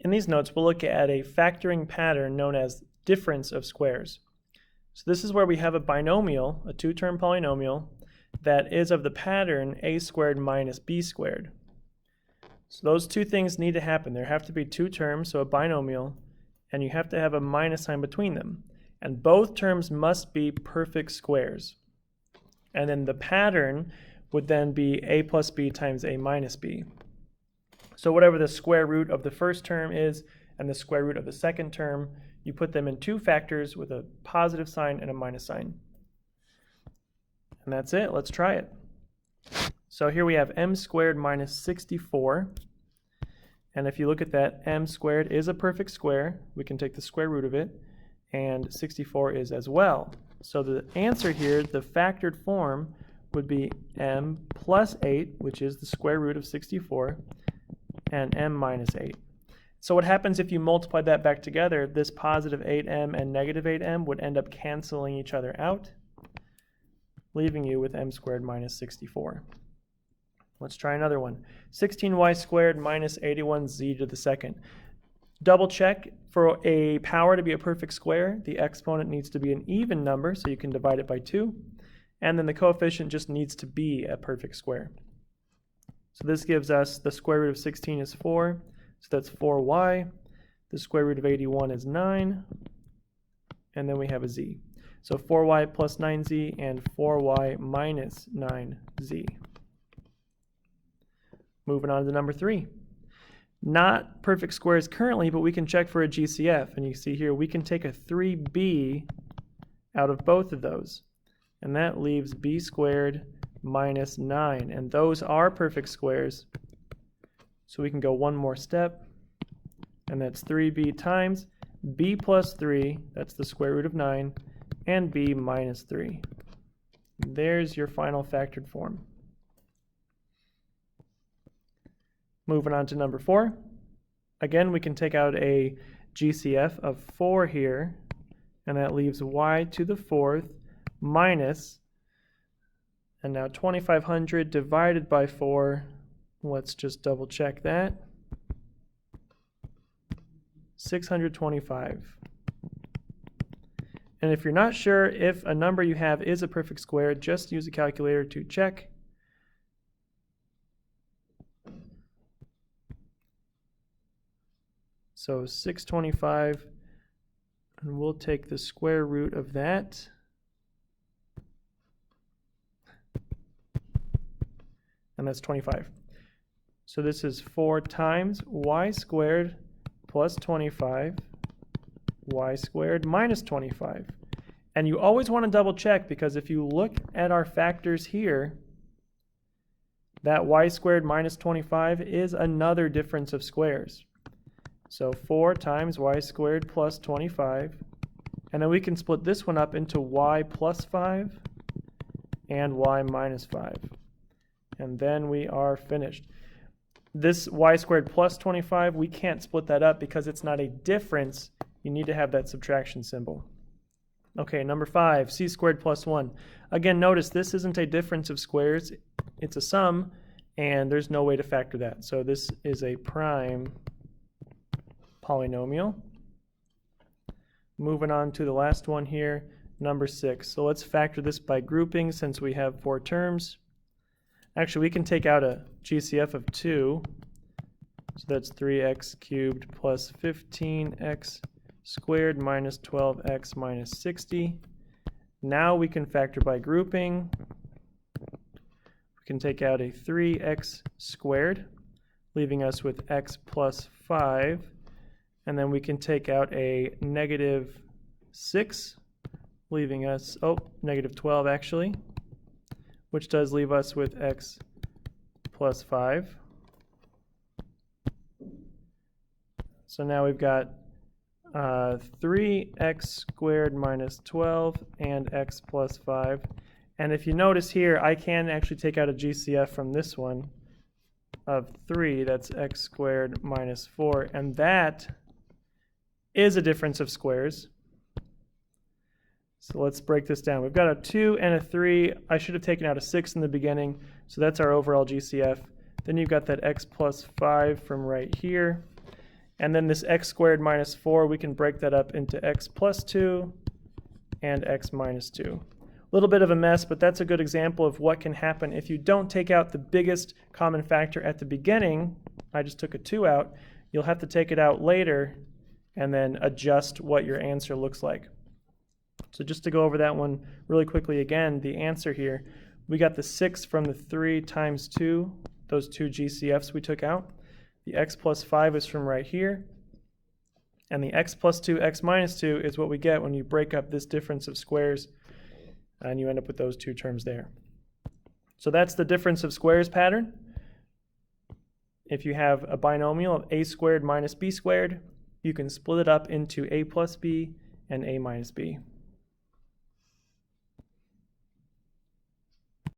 In these notes, we'll look at a factoring pattern known as difference of squares. So this is where we have a binomial, a two-term polynomial, that is of the pattern a squared minus b squared. So those two things need to happen. There have to be two terms, so a binomial, and you have to have a minus sign between them. And both terms must be perfect squares. And then the pattern would then be a plus b times a minus b. So whatever the square root of the first term is and the square root of the second term, you put them in two factors with a positive sign and a minus sign. And that's it. Let's try it. So here we have m squared minus 64. And if you look at that, m squared is a perfect square. We can take the square root of it. And 64 is as well. So the answer here, the factored form, would be m plus 8, which is the square root of 64, and m minus 8. So what happens if you multiply that back together, this positive 8m and negative 8m would end up canceling each other out, leaving you with m squared minus 64. Let's try another one. 16y squared minus 81z to the second. Double check, for a power to be a perfect square, the exponent needs to be an even number, so you can divide it by 2. And then the coefficient just needs to be a perfect square. So this gives us the square root of 16 is 4, so that's 4y. The square root of 81 is 9, and then we have a z. So 4y plus 9z and 4y minus 9z. Moving on to number 3. Not perfect squares currently, but we can check for a GCF. And you see here we can take a 3b out of both of those. And that leaves b squared minus 9. And those are perfect squares. So we can go one more step. And that's 3b times b plus 3, that's the square root of 9, and b minus 3. There's your final factored form. Moving on to number 4. Again, we can take out a GCF of 4 here, and that leaves y to the 4th minus, and now 2500 divided by 4, let's just double check that, 625. And if you're not sure if a number you have is a perfect square, just use a calculator to check. So 625, and we'll take the square root of that. And that's 25. So this is 4 times y squared plus 25, y squared minus 25. And you always want to double check, because if you look at our factors here, that y squared minus 25 is another difference of squares. So 4 times y squared plus 25, and then we can split this one up into y plus 5 and y minus 5. And then we are finished. This y squared plus 25, we can't split that up because it's not a difference. You need to have that subtraction symbol. Okay, number 5, c squared plus 1. Again, notice this isn't a difference of squares. It's a sum, and there's no way to factor that. So this is a prime polynomial. Moving on to the last one here, number 6. So let's factor this by grouping since we have 4 terms. Actually, we can take out a GCF of 2. So that's 3x cubed plus 15x squared minus 12x minus 60. Now we can factor by grouping. We can take out a 3x squared, leaving us with x plus 5. And then we can take out a negative 6, leaving us, negative 12 actually, which does leave us with x plus 5. So now we've got 3x squared minus 12 and x plus 5. And if you notice here, I can actually take out a GCF from this one of 3. That's x squared minus 4. And that is a difference of squares. So let's break this down. We've got a 2 and a 3. I should have taken out a 6 in the beginning. So that's our overall GCF. Then you've got that x plus 5 from right here. And then this x squared minus 4, we can break that up into x plus 2 and x minus 2. A little bit of a mess, but that's a good example of what can happen if you don't take out the biggest common factor at the beginning. I just took a 2 out. You'll have to take it out later and then adjust what your answer looks like. So just to go over that one really quickly again, the answer here, we got the 6 from the 3 times 2, those two GCFs we took out. The x plus 5 is from right here. And the x plus 2, x minus 2 is what we get when you break up this difference of squares, and you end up with those two terms there. So that's the difference of squares pattern. If you have a binomial of a squared minus b squared, you can split it up into a plus b and a minus b.